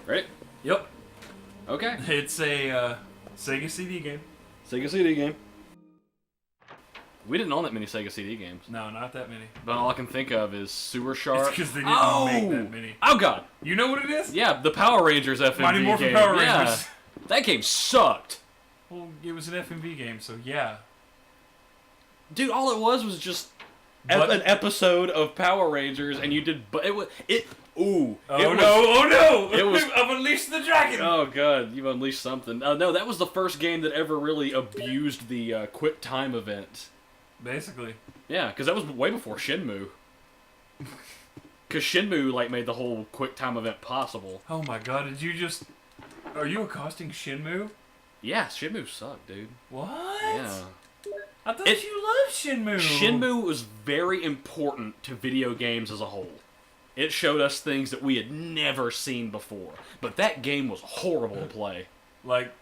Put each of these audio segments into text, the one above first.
Right? Yep. Okay. It's a Sega CD game. Sega CD game. We didn't own that many Sega CD games. No, not that many. But all I can think of is Sewer Shark. It's because they didn't make that many. Oh, God. You know what it is? Yeah, the Power Rangers FMV Mighty Morphin game. Power Rangers. Yeah. That game sucked. Well, it was an FMV game, so yeah. Dude, all it was just an episode of Power Rangers, and you did... But it was... Ooh. Oh no! It was... I've unleashed the dragon! Oh, God. You unleashed something. No, that was the first game that ever really abused the quick time event. Basically. Yeah, because that was way before Shenmue. Because Shenmue, like, made the whole quick time event possible. Oh my god, did you just... Are you accosting Shenmue? Yeah, Shenmue sucked, dude. What? Yeah. I thought you loved Shenmue. Shenmue was very important to video games as a whole. It showed us things that we had never seen before. But that game was horrible to play. Like...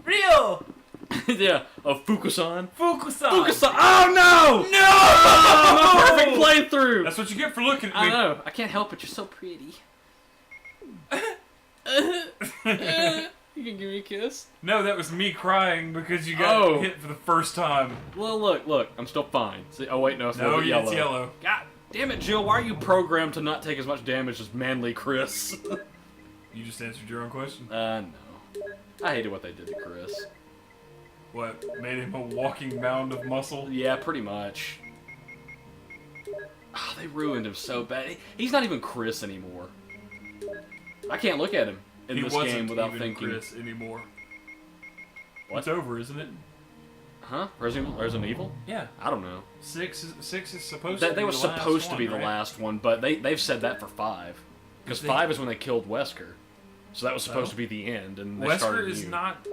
Real! Yeah, Fukusan. Fukusan! Fukusan! Oh no! No! Oh, my perfect playthrough! That's what you get for looking at me. I know. I can't help it. You're so pretty. You can give me a kiss? No, that was me crying because you got hit for the first time. Well, look. I'm still fine. See, oh, wait, no, it's no, yellow. It's yellow. God damn it, Jill. Why are you programmed to not take as much damage as manly Chris? You just answered your own question. No. I hated what they did to Chris. What, made him a walking mound of muscle? Yeah, pretty much. Oh, they ruined him so bad. He's not even Chris anymore. I can't look at him in this game without thinking. Chris anymore. What? It's over, isn't it? Huh? Resident Evil? Yeah. I don't know. 6 is supposed to be They were supposed to be the right? last one, but they've said that for 5. Because 5 is when they killed Wesker. So that was supposed to be the end, and they started Wesker is new. not...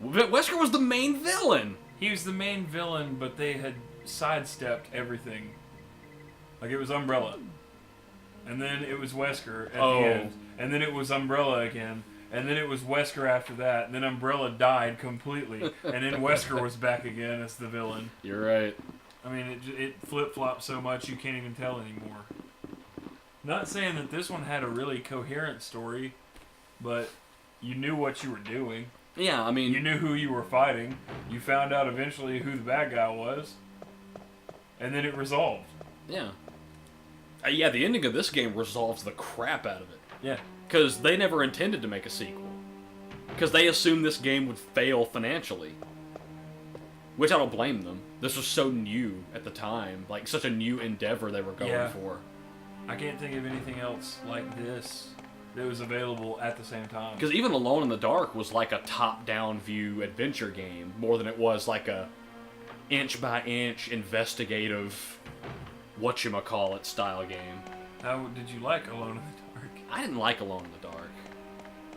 Wesker was the main villain! He was the main villain, but they had sidestepped everything. Like, it was Umbrella. And then it was Wesker at the end. And then it was Umbrella again. And then it was Wesker after that. And then Umbrella died completely. And then Wesker was back again as the villain. You're right. I mean, it flip-flopped so much you can't even tell anymore. Not saying that this one had a really coherent story, but you knew what you were doing. Yeah, I mean... You knew who you were fighting. You found out eventually who the bad guy was. And then it resolved. Yeah. Yeah, the ending of this game resolves the crap out of it. Yeah. Because they never intended to make a sequel. Because they assumed this game would fail financially. Which I don't blame them. This was so new at the time. Like, such a new endeavor they were going for. I can't think of anything else like this that was available at the same time. Because even Alone in the Dark was like a top-down view adventure game, more than it was like a inch-by-inch investigative whatchamacallit style game. How did you like Alone in the Dark? I didn't like Alone in the Dark.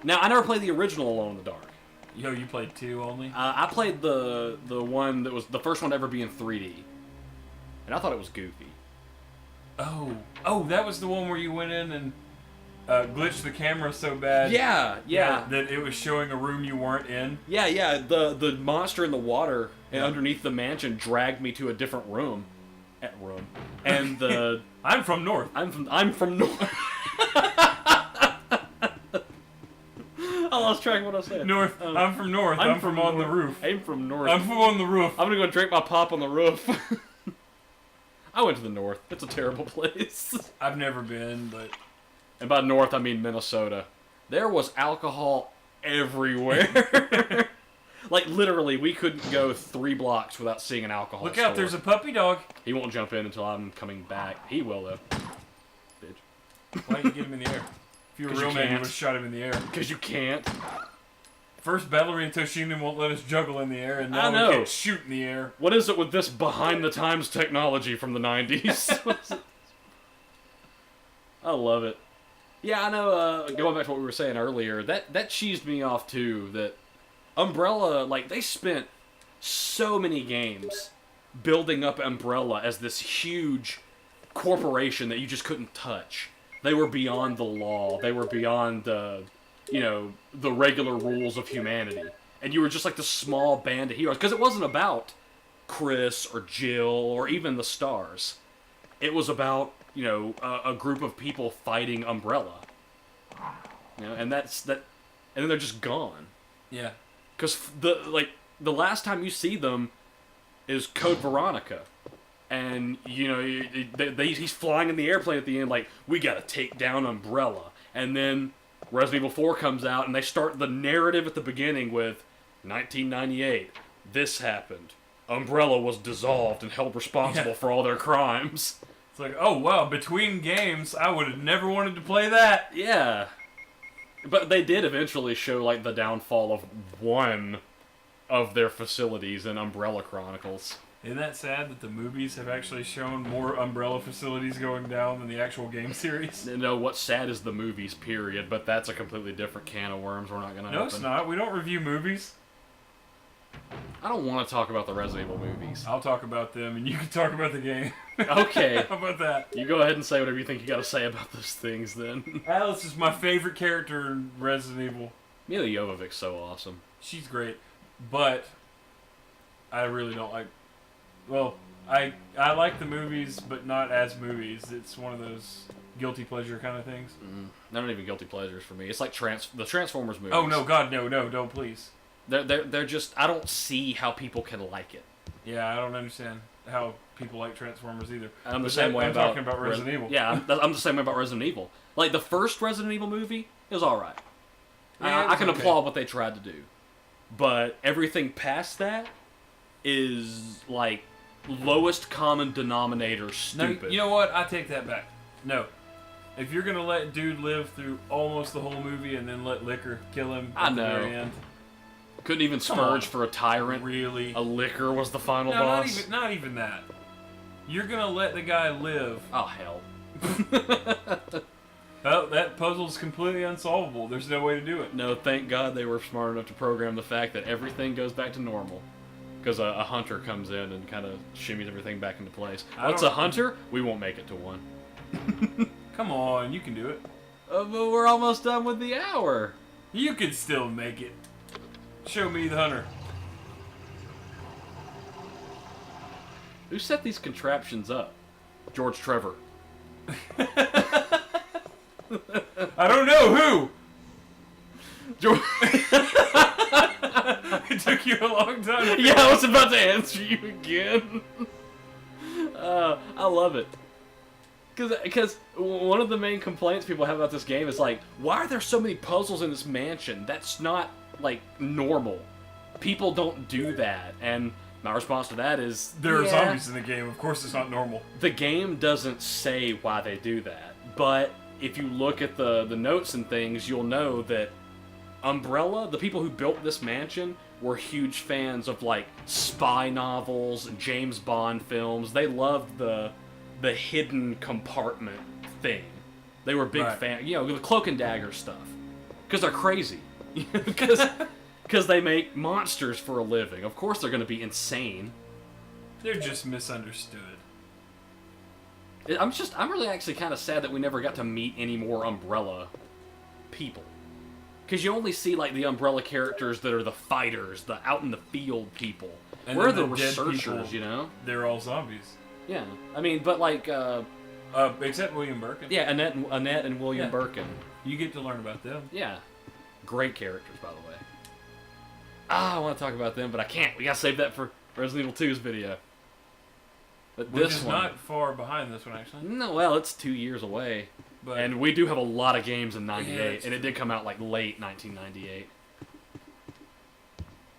Now, I never played the original Alone in the Dark. Yo, you played 2 only? I played the one that was the first one to ever be in 3D. And I thought it was goofy. Oh, that was the one where you went in and glitched the camera so bad. Yeah. That it was showing a room you weren't in. Yeah. The monster in the water underneath the mansion dragged me to a different room. And the I'm from North. I'm from North. I lost track of what I said. North. I'm from North. I'm from on the roof. I'm from North. I'm from on the roof. I'm gonna go drink my pop on the roof. I went to the North. It's a terrible place. I've never been, but... And by North, I mean Minnesota. There was alcohol everywhere. Like, literally, we couldn't go 3 blocks without seeing an alcohol Look store. out, there's a puppy dog. He won't jump in until I'm coming back. He will, though. Bitch. Why didn't you get him in the air? If you were a real man, you would have shot him in the air. Because you can't. First, Ballerina Toshinen won't let us juggle in the air, and now we can't shoot in the air. What is it with this behind-the-times technology from the 90s? I love it. Yeah, I know, going back to what we were saying earlier, that cheesed me off, too, that Umbrella, like, they spent so many games building up Umbrella as this huge corporation that you just couldn't touch. They were beyond the law. They were beyond the regular rules of humanity. And you were just like this small band of heroes. Because it wasn't about Chris or Jill or even the stars. It was about, a group of people fighting Umbrella. You know, and that's that, and then they're just gone. Yeah. Because the last time you see them is Code Veronica, and you know he's flying in the airplane at the end like we gotta take down Umbrella, and then Resident Evil 4 comes out and they start the narrative at the beginning with 1998. This happened. Umbrella was dissolved and held responsible for all their crimes. It's like, oh wow, between games, I would have never wanted to play that. Yeah. But they did eventually show, like, the downfall of one of their facilities in Umbrella Chronicles. Isn't that sad that the movies have actually shown more Umbrella facilities going down than the actual game series? No, what's sad is the movies, period, but that's a completely different can of worms we're not going to open. No, it's not. We don't review movies. I don't want to talk about the Resident Evil movies. I'll talk about them, and you can talk about the game. Okay. How about that? You go ahead and say whatever you think you got to say about those things, then. Alice is my favorite character in Resident Evil. Mila Jovovic's so awesome. She's great, but I really don't like... Well, I like the movies, but not as movies. It's one of those guilty pleasure kind of things. They're not even guilty pleasures for me. It's like the Transformers movies. Oh, no, God, no, don't, please. They're just... I don't see how people can like it. Yeah, I don't understand how people like Transformers either. I'm the same way I'm about... talking about Resident Evil. Yeah, I'm the same way about Resident Evil. Like, the first Resident Evil movie, it was alright. Yeah, I can applaud what they tried to do. But everything past that is, like, lowest common denominator stupid. No, you know what? I take that back. No. If you're going to let dude live through almost the whole movie and then let liquor kill him at the very end... Couldn't even spurge for a tyrant. Really? A liquor was the final no, boss. Not even that. You're gonna let the guy live. Oh hell. Oh, that puzzle's completely unsolvable. There's no way to do it. No, thank God they were smart enough to program the fact that everything goes back to normal. Because a hunter comes in and kind of shimmies everything back into place. What's a hunter? We won't make it to one. Come on, you can do it. But we're almost done with the hour. You can still make it. Show me the hunter. Who set these contraptions up? George Trevor. I don't know who. George. It took you a long time. Yeah, I was about to answer you again. I love it. Because one of the main complaints people have about this game is like, why are there so many puzzles in this mansion? That's not, like, normal. People don't do that. And my response to that is... There are zombies in the game. Of course it's not normal. The game doesn't say why they do that. But if you look at the notes and things, you'll know that Umbrella, the people who built this mansion, were huge fans of, like, spy novels, James Bond films. They loved the hidden compartment thing. They were big fans. You know, the Cloak and Dagger stuff. Because they're crazy. Because they make monsters for a living. Of course they're going to be insane. They're just misunderstood. I'm really actually kind of sad that we never got to meet any more Umbrella people. Because you only see, like, the Umbrella characters that are the fighters, the out-in-the-field people. And where are the dead researchers, people, you know? They're all zombies. Yeah. I mean, but, like... except William Birkin. Yeah, Annette and William Birkin. You get to learn about them. Yeah. Great characters, by the way. I want to talk about them, but I can't. We gotta save that for Resident Evil 2's video. But Which this is one... not far behind this one, actually. No, well, it's 2 years away. But And we do have a lot of games in 98, Yeah, and it did come out, like, late 1998.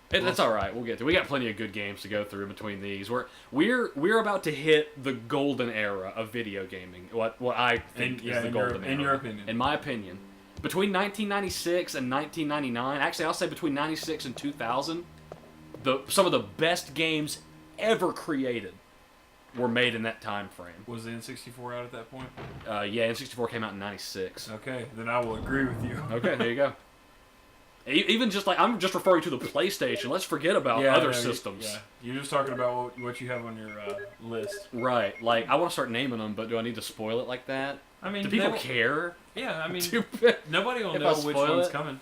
That's alright, we'll get to it. We got plenty of good games to go through between these. We're about to hit the golden era of video gaming. What I think is the golden era. In your opinion. In my opinion. Between 1996 and 1999, actually I'll say between 96 and 2000, some of the best games ever created were made in that time frame. Was the N64 out at that point? Yeah, N64 came out in 96. Okay, then I will agree with you. Okay, there you go. Even just like, I'm just referring to the PlayStation. Let's forget about other systems. You're just talking about what you have on your list. Right. Like, I want to start naming them, but do I need to spoil it like that? I mean, do people care? Yeah, I mean, Stupid. nobody will If know I which spoil one's it? coming.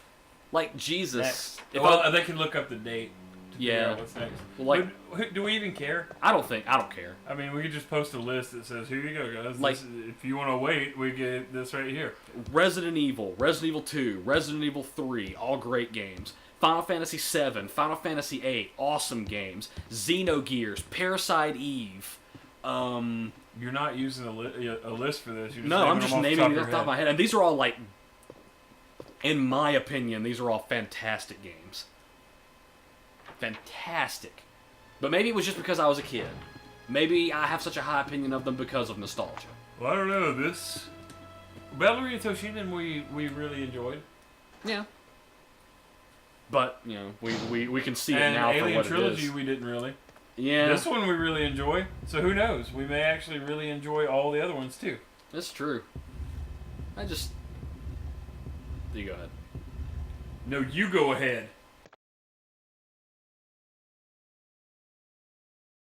Like, Jesus. Well, they can look up the date. to figure Yeah. out what's next. Well, like- do we even care? I don't care. I mean, we could just post a list that says, "Here you go, guys. Like- if you want to wait, we get this right here." Resident Evil 2, Resident Evil 3, all great games. Final Fantasy 7, Final Fantasy 8, awesome games. Xenogears, Parasite Eve. You're not using a list for this. You're just No, I'm just naming them it off the top of my head. And these are all, like, in my opinion, these are all fantastic games. Fantastic. But maybe it was just because I was a kid. Maybe I have such a high opinion of them because of nostalgia. Well, I don't know. This Ballerina Toshiden we really enjoyed. Yeah. But, you know, we can see it And now Alien for what Trilogy it is. we didn't really. Yeah. This one we really enjoy. So who knows? We may actually really enjoy all the other ones too. That's true. You go ahead. No, you go ahead.